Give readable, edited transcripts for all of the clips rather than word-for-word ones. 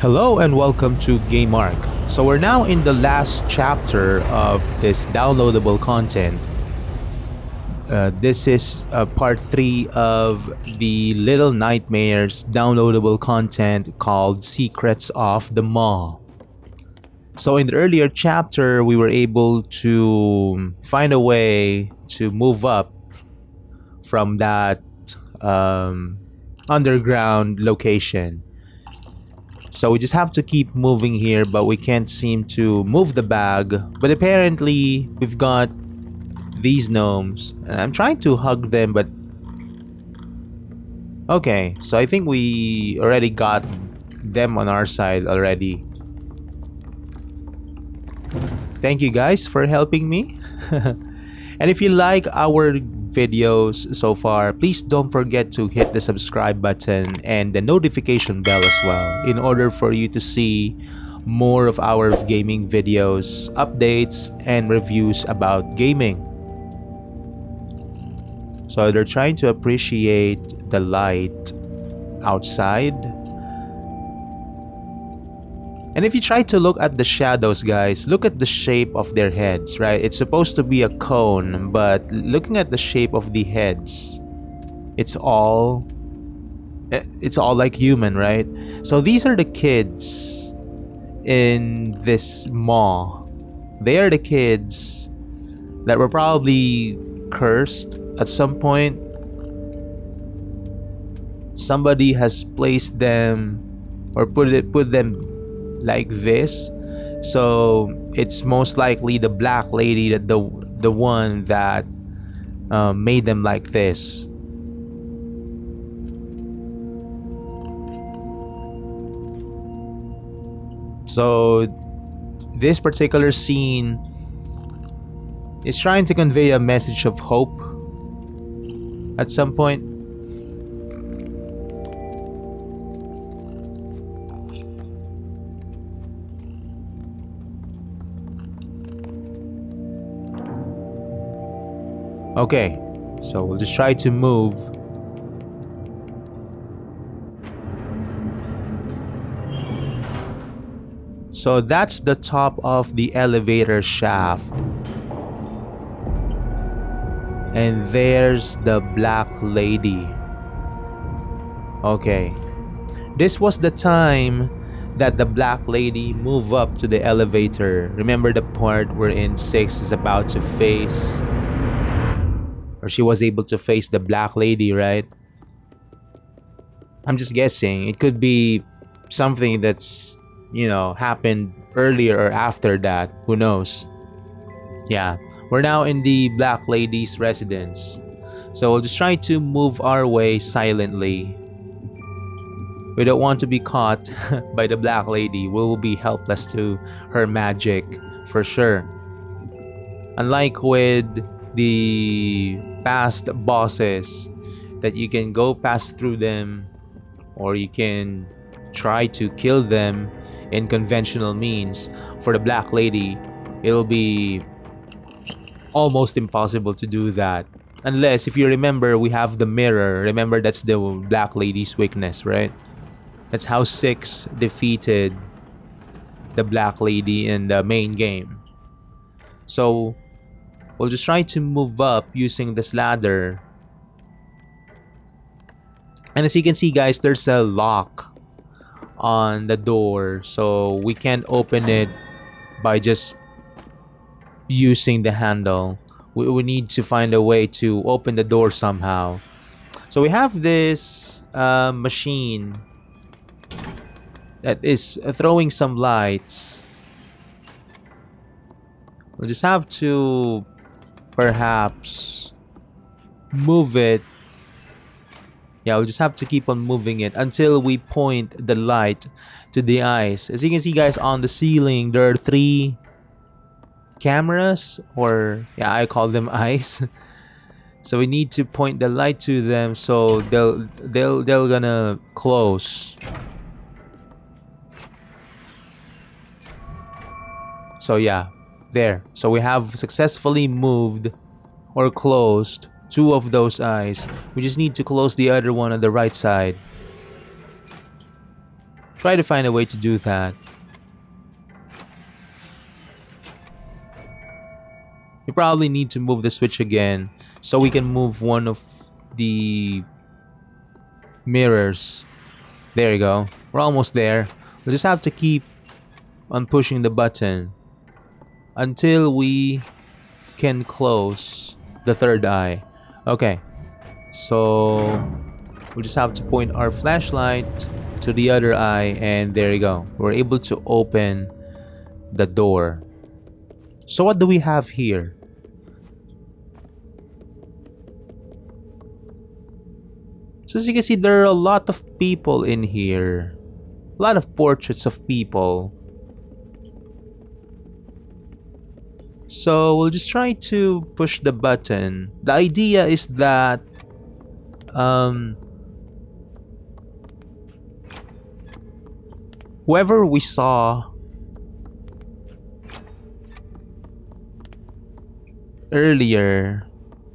Hello and welcome to Game Arc. So we're now in the last chapter of this downloadable content. This is part 3 of the Little Nightmares downloadable content called Secrets of the Maw. So in the earlier chapter, we were able to find a way to move up from that underground location. So we just have to keep moving here, but we can't seem to move the bag. But apparently, we've got these gnomes. And I'm trying to hug them, but... Okay, so I think we already got them on our side already. Thank you guys for helping me. And if you like our videos so far, please don't forget to hit the subscribe button and the notification bell as well in order for you to see more of our gaming videos, updates, and reviews about gaming. So they're trying to appreciate the light outside. And if you try to look at the shadows, guys, look at the shape of their heads, right? It's supposed to be a cone, but looking at the shape of the heads, it's all like human, right? So these are the kids in this maw. They are the kids that were probably cursed at some point. Somebody has placed them or put them like this, so it's most likely the black lady that the one that made them like this. So this particular scene is trying to convey a message of hope at some point. Okay, so we'll just try to move. So that's the top of the elevator shaft. And there's the black lady. Okay. This was the time that the black lady moved up to the elevator. Remember the part wherein 6 is about to face... or she was able to face the black lady, right? I'm just guessing. It could be something that's, happened earlier or after that. Who knows? Yeah. We're now in the black lady's residence. So we'll just try to move our way silently. We don't want to be caught by the black lady. We will be helpless to her magic, for sure. Unlike with the past bosses that you can go past through them, or you can try to kill them in conventional means, for the black lady it'll be almost impossible to do that. Unless, if you remember, we have the mirror. Remember, that's the black lady's weakness, right? That's how 6 defeated the black lady in the main game. So we'll just try to move up using this ladder. And as you can see, guys, there's a lock on the door. So we can't open it by just using the handle. We need to find a way to open the door somehow. So we have this machine that is throwing some lights. We'll just have to... perhaps move it. Yeah, we'll just have to keep on moving it until we point the light to the eyes. As you can see, guys, on the ceiling there are 3 cameras, or yeah, I call them eyes. So we need to point the light to them so they're gonna close. So yeah, there. So we have successfully moved or closed 2 of those eyes. We just need to close the other one on the right side. try to find a way to do that. We probably need to move the switch again so we can move one of the mirrors. There you go. We're almost there. We just have to keep on pushing the button until we can close the third eye. Okay. So we just have to point our flashlight to the other eye, and there you go. We're able to open the door. So what do we have here? So as you can see, there are a lot of people in here. A lot of portraits of people. So we'll just try to push the button. The idea is that whoever we saw earlier,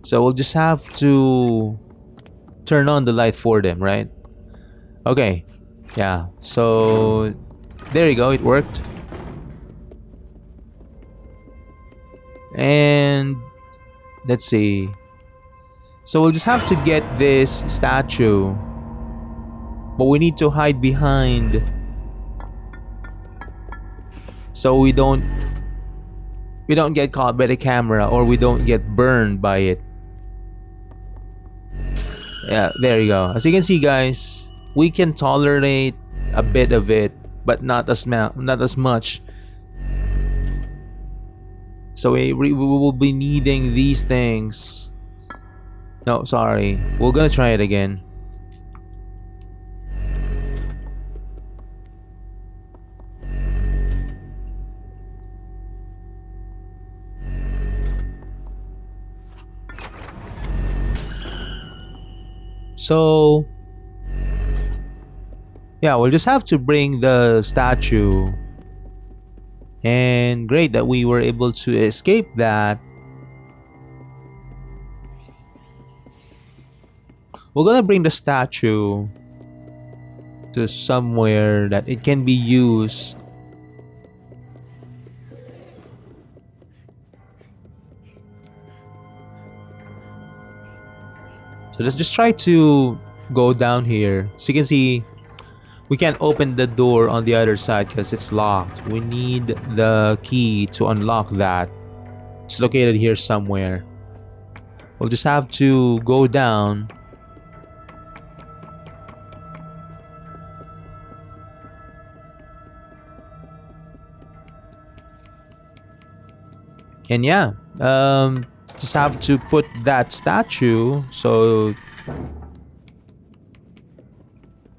so we'll just have to turn on the light for them, right? Okay. Yeah. So there you go, it worked. And let's see. So we'll just have to get this statue. But we need to hide behind so we don't get caught by the camera, or we don't get burned by it. Yeah, there you go. As you can see, guys, we can tolerate a bit of it, but not as much. So we will be needing these things. No, sorry. We're gonna try it again. So yeah, we'll just have to bring the statue. And great that we were able to escape that. We're gonna bring the statue to somewhere that it can be used. So let's just try to go down here. So you can see we can't open the door on the other side because it's locked. We need the key to unlock that. It's located here somewhere. We'll just have to go down. And yeah, just have to put that statue so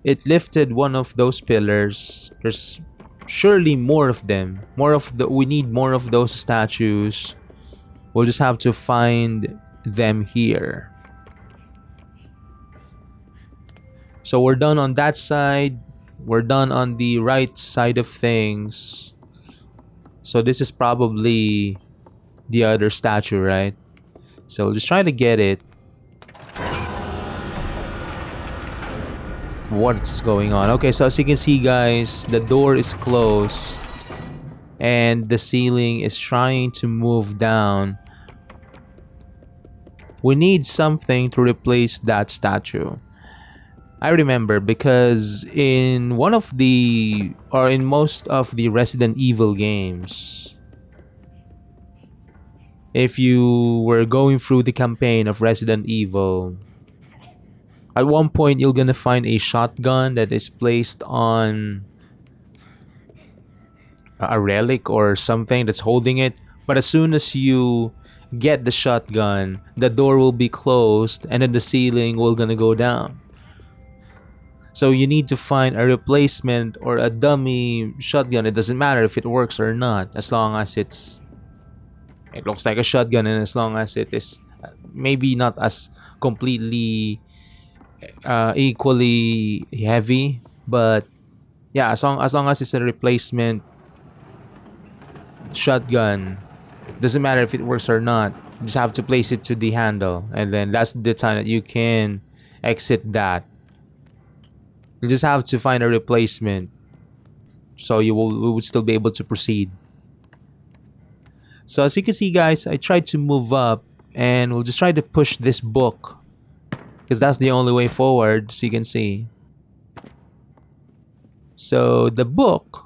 it lifted one of those pillars. There's surely more of them. We need more of those statues. We'll just have to find them here. So we're done on that side. We're done on the right side of things. So this is probably the other statue, right? So we'll just try to get it. What's going on? Okay, so as you can see, guys, the door is closed and the ceiling is trying to move down. We need something to replace that statue. I remember because in most of the Resident Evil games, if you were going through the campaign of Resident Evil, at one point you're gonna find a shotgun that is placed on a relic or something that's holding it. But as soon as you get the shotgun, the door will be closed and then the ceiling will gonna go down. So you need to find a replacement or a dummy shotgun. It doesn't matter if it works or not, as long as it looks like a shotgun, and as long as it is maybe not as completely equally heavy, but yeah, as long as it's a replacement shotgun, doesn't matter if it works or not. You just have to place it to the handle, and then that's the time that you can exit that. You just have to find a replacement. so we would still be able to proceed. So as you can see, guys, I tried to move up, and we'll just try to push this book because that's the only way forward, as you can see. So the book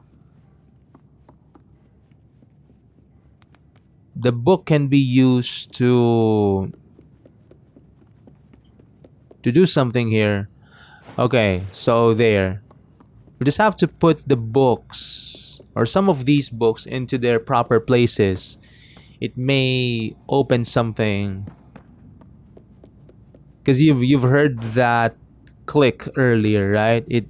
can be used to do something here. Okay, so there. We just have to put the books or some of these books into their proper places. It may open something. Because you've heard that click earlier, right? It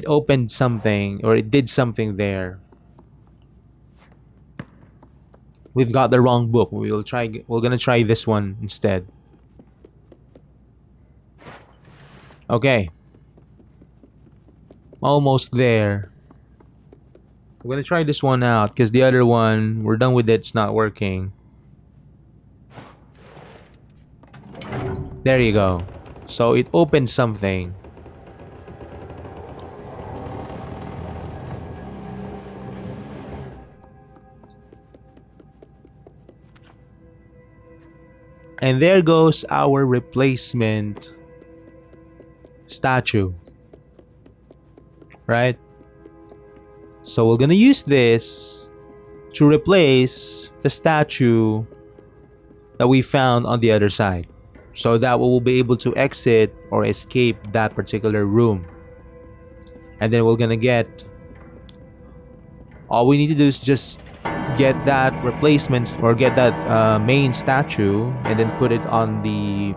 opened something or it did something there. We've got the wrong book. We're gonna try this one instead. Okay. Almost there. I'm gonna try this one out because the other one, we're done with it, it's not working. There you go. So it opened something. And there goes our replacement statue. Right? So we're gonna use this to replace the statue that we found on the other side, so that we will be able to exit or escape that particular room. And then we're gonna get, all we need to do is just get that replacement or get that main statue and then put it on the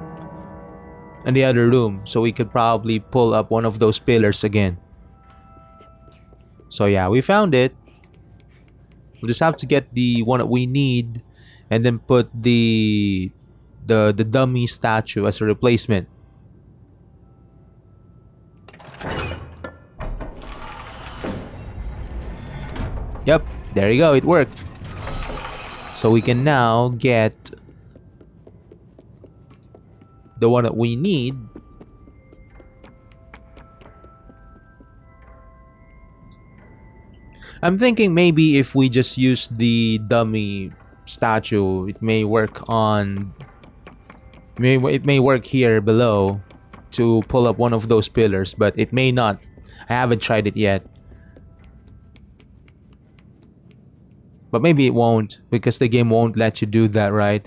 other room, so we could probably pull up one of those pillars again. So yeah, we found it. We'll just have to get the one that we need and then put the dummy statue as a replacement. Yep, there you go, it worked. So we can now get the one that we need. I'm thinking maybe if we just use the dummy statue, it may work here below to pull up one of those pillars, but it may not. I haven't tried it yet. But maybe it won't, because the game won't let you do that, right?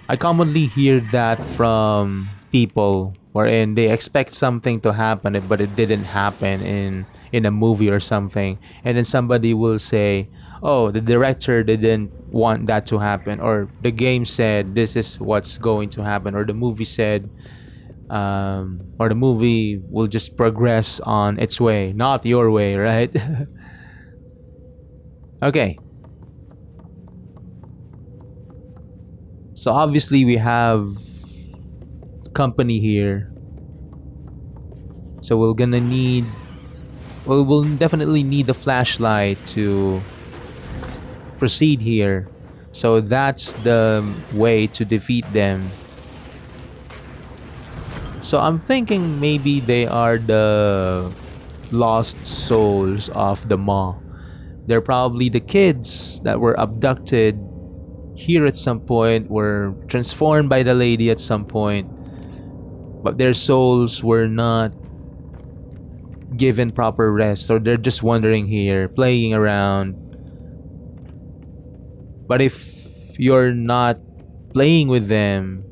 I commonly hear that from people wherein they expect something to happen but it didn't happen in a movie or something, and then somebody will say, oh, the director didn't want that to happen, or the game said this is what's going to happen, or the movie said or the movie will just progress on its way, not your way, right? Okay. So obviously we have company here. So we'll definitely need a flashlight to proceed here. So that's the way to defeat them. So I'm thinking maybe they are the lost souls of the maw. They're probably the kids that were abducted here at some point, were transformed by the lady at some point, but their souls were not given proper rest, so they're just wandering here, playing around. But if you're not playing with them,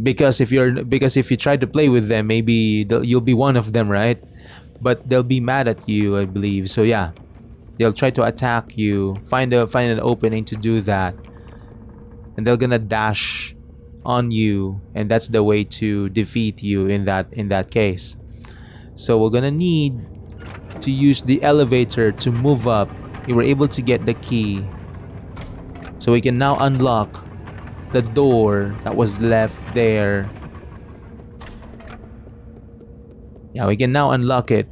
because if you try to play with them, maybe you'll be one of them, right? But they'll be mad at you, I believe. So yeah, they'll try to attack you, find an opening to do that, and they're gonna dash on you, and that's the way to defeat you in that case. So we're gonna need to use the elevator to move up. We were able to get the key, so we can now unlock the door that was left there. Yeah, we can now unlock it,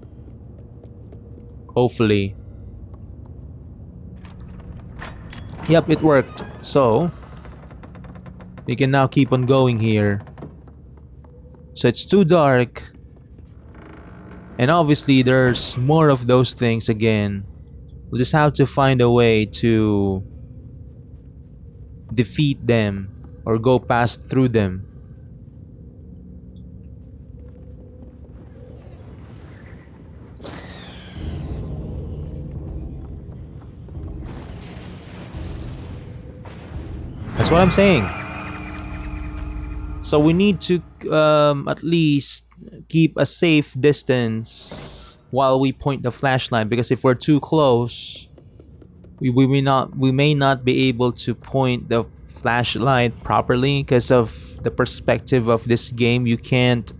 hopefully. Yep, it worked. So We can now keep on going here. So it's too dark. And obviously there's more of those things again. We'll just have to find a way to defeat them or go past through them. That's what I'm saying. So we need to at least keep a safe distance while we point the flashlight, because if we're too close, we may not be able to point the flashlight properly because of the perspective of this game. You can't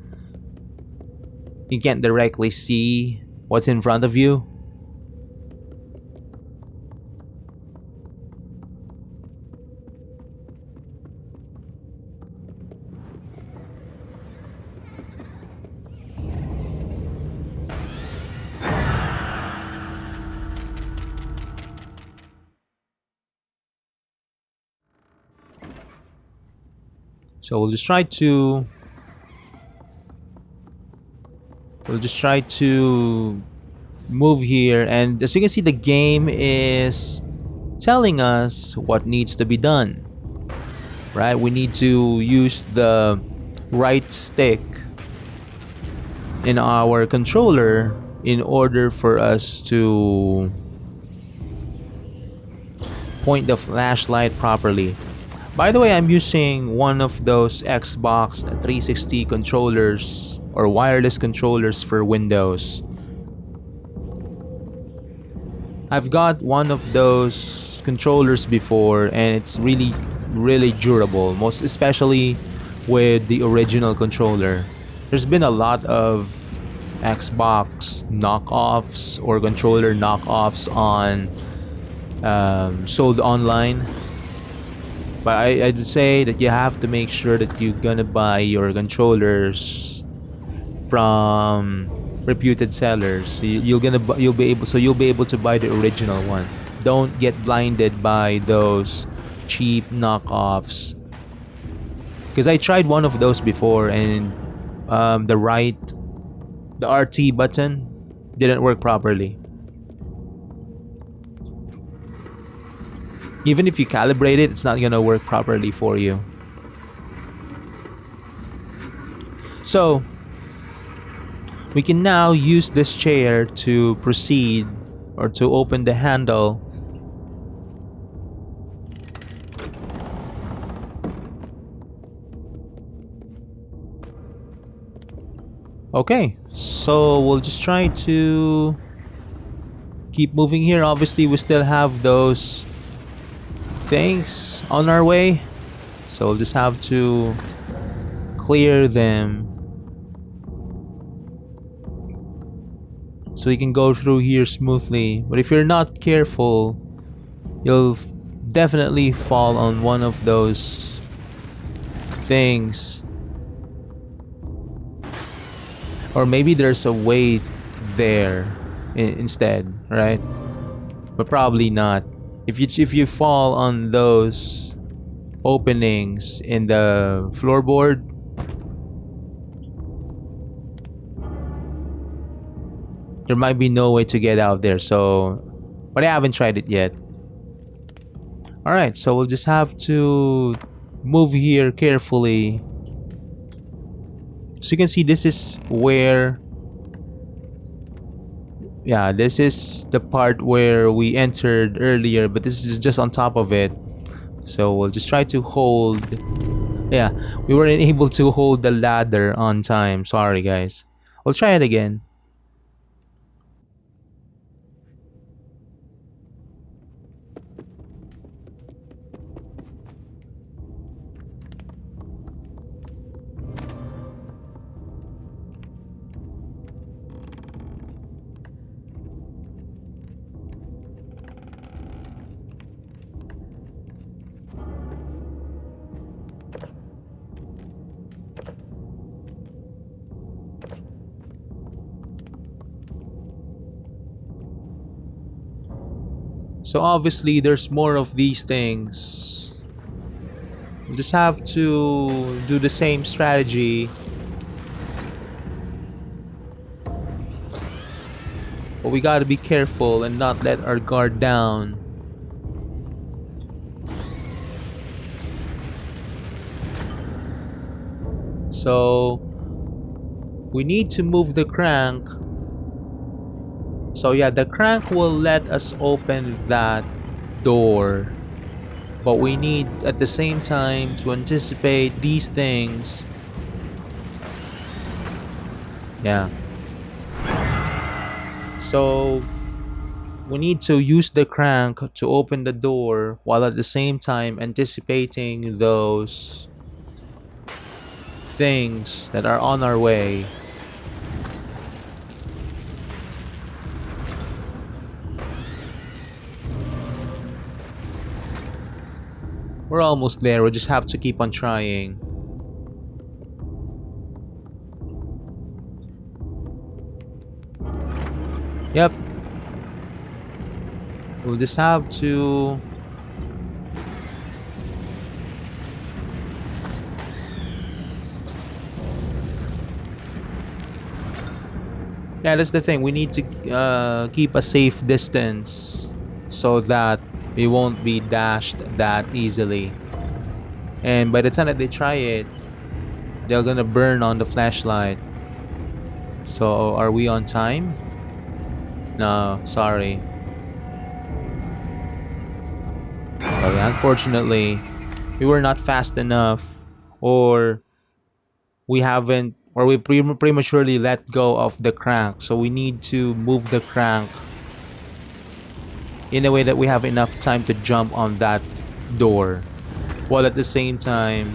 directly see what's in front of you. So we'll just try to move here, and as you can see, the game is telling us what needs to be done. Right? We need to use the right stick in our controller in order for us to point the flashlight properly. By the way, I'm using one of those Xbox 360 controllers or wireless controllers for Windows. I've got one of those controllers before, and it's really, really durable, most especially with the original controller. There's been a lot of Xbox knockoffs or controller knockoffs on sold online, but I'd say that you have to make sure that you're gonna buy your controllers from reputed sellers. So you'll be able to buy the original one. Don't get blinded by those cheap knockoffs. Because I tried one of those before, and the RT button didn't work properly. Even if you calibrate it, it's not gonna work properly for you. So we can now use this chair to proceed or to open the handle. Okay, so we'll just try to keep moving here. Obviously, we still have those things on our way, so we'll just have to clear them so we can go through here smoothly. But if you're not careful, you'll definitely fall on one of those things. Or maybe there's a way there instead, right? But probably not. If you fall on those openings in the floorboard, there might be no way to get out there. So, but I haven't tried it yet. All right, so we'll just have to move here carefully. So you can see this is where, yeah, this is the part where we entered earlier, but this is just on top of it. So we'll just try to hold. Yeah, we weren't able to hold the ladder on time. Sorry, guys. We'll try it again. So obviously there's more of these things. We'll just have to do the same strategy. But we gotta be careful and not let our guard down. So we need to move the crank. So yeah, the crank will let us open that door. But we need at the same time to anticipate these things. Yeah. So we need to use the crank to open the door while at the same time anticipating those things that are on our way. We're almost there. We just have to keep on trying. Yep. We'll just have to... Yeah, that's the thing. We need to keep a safe distance so that we won't be dashed that easily. And by the time that they try it, they're gonna burn on the flashlight. So, are we on time? No, sorry. So, unfortunately, we were not fast enough, or we haven't, or we prematurely let go of the crank. So, we need to move the crank in a way that we have enough time to jump on that door, while at the same time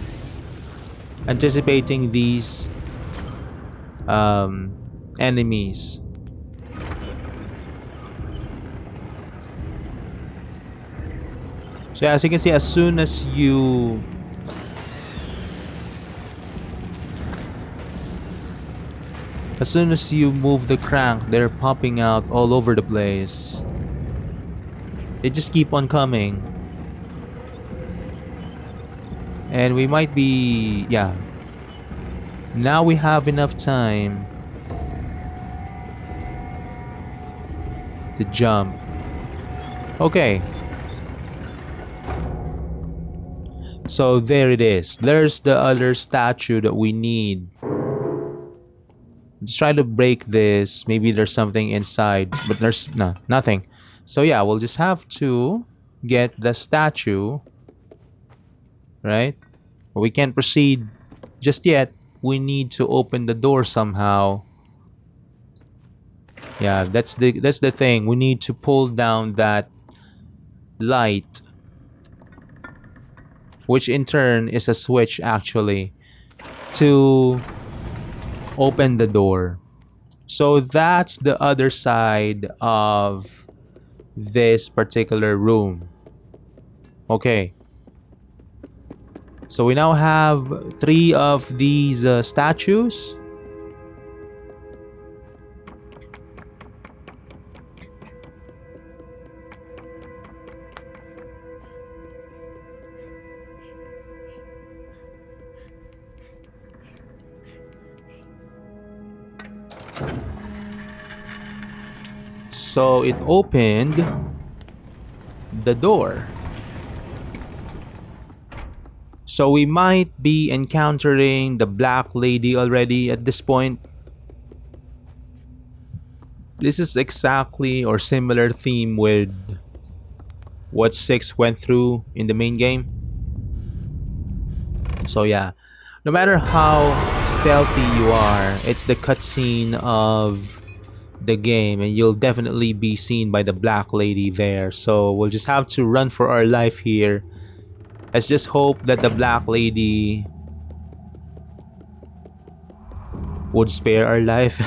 anticipating these enemies. So yeah, as you can see, as soon as you move the crank, they're popping out all over the place. They just keep on coming. And we might be... yeah. Now we have enough time to jump. Okay. So there it is. There's the other statue that we need. Let's try to break this. Maybe there's something inside, but there's nothing. So yeah, we'll just have to get the statue, right? But we can't proceed just yet. We need to open the door somehow. Yeah, that's the thing. We need to pull down that light, which in turn is a switch actually to open the door. So that's the other side of this particular room. Okay. So we now have 3 of these statues. So it opened the door. So we might be encountering the Black Lady already at this point. This is exactly or similar theme with what 6 went through in the main game. So yeah, no matter how stealthy you are, it's the cutscene of the game and you'll definitely be seen by the Black Lady there. So we'll just have to run for our life here. Let's just hope that the Black Lady would spare our life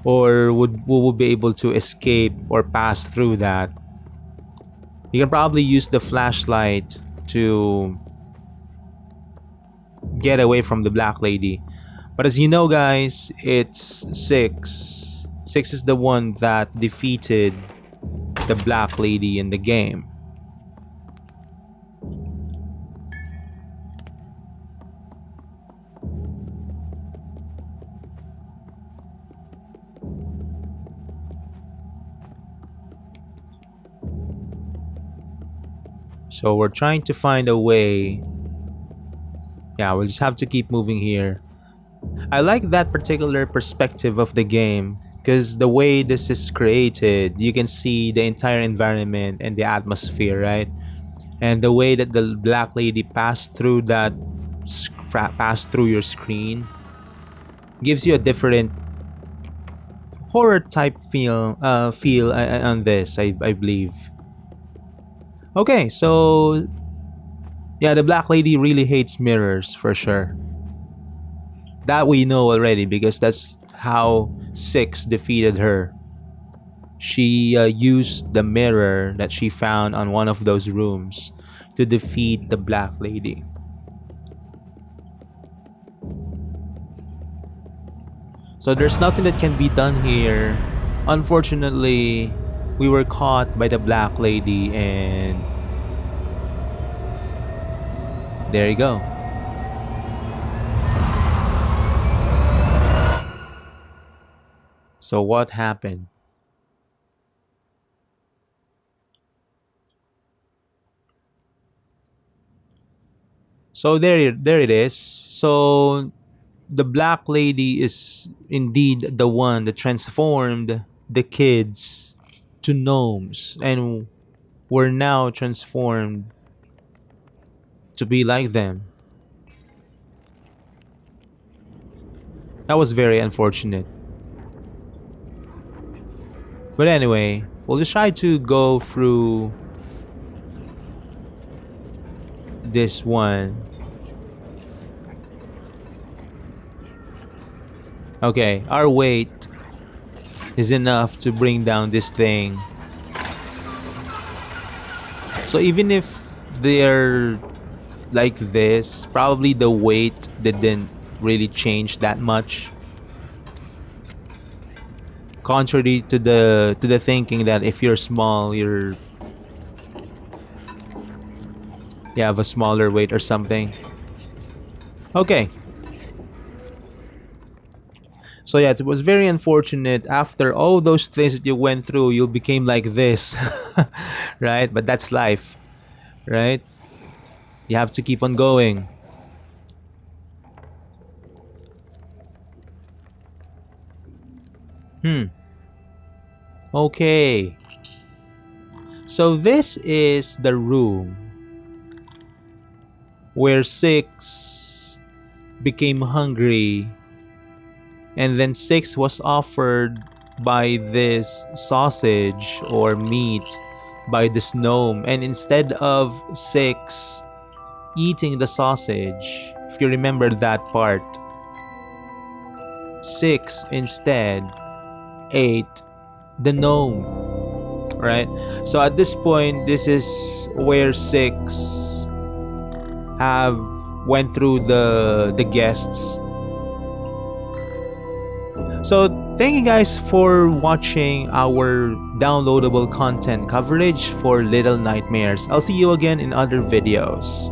or would be able to escape or pass through that. You can probably use the flashlight to get away from the Black Lady. But as you know, guys, it's 6. 6 is the one that defeated the Black Lady in the game. So we're trying to find a way. Yeah, we'll just have to keep moving here. I like that particular perspective of the game because the way this is created, you can see the entire environment and the atmosphere, right? And the way that the black lady passed through passed through your screen gives you a different horror type feel on this, I believe. Okay, so yeah, the black lady really hates mirrors for sure. That we know already because that's how Six defeated her. She used the mirror that she found on one of those rooms to defeat the black lady. So there's nothing that can be done here. Unfortunately, we were caught by the black lady, and there you go. So what happened? So there it is. So the black lady is indeed the one that transformed the kids to gnomes, and were now transformed to be like them. That was very unfortunate. But anyway, we'll just try to go through this one. Okay, our weight is enough to bring down this thing. So even if they're like this, probably the weight didn't really change that much. Contrary to the thinking that if you're small, you have a smaller weight or something. Okay. So yeah, it was very unfortunate. After all those things that you went through, you became like this, right? But that's life, right? You have to keep on going. Hmm. Okay. So this is the room where Six became hungry, and then Six was offered by this sausage or meat by this gnome, and instead of Six eating the sausage, if you remember that part, Six instead ate the gnome, right? So at this point, this is where Six have went through the guests. So thank you guys for watching our downloadable content coverage for Little Nightmares. I'll see you again in other videos.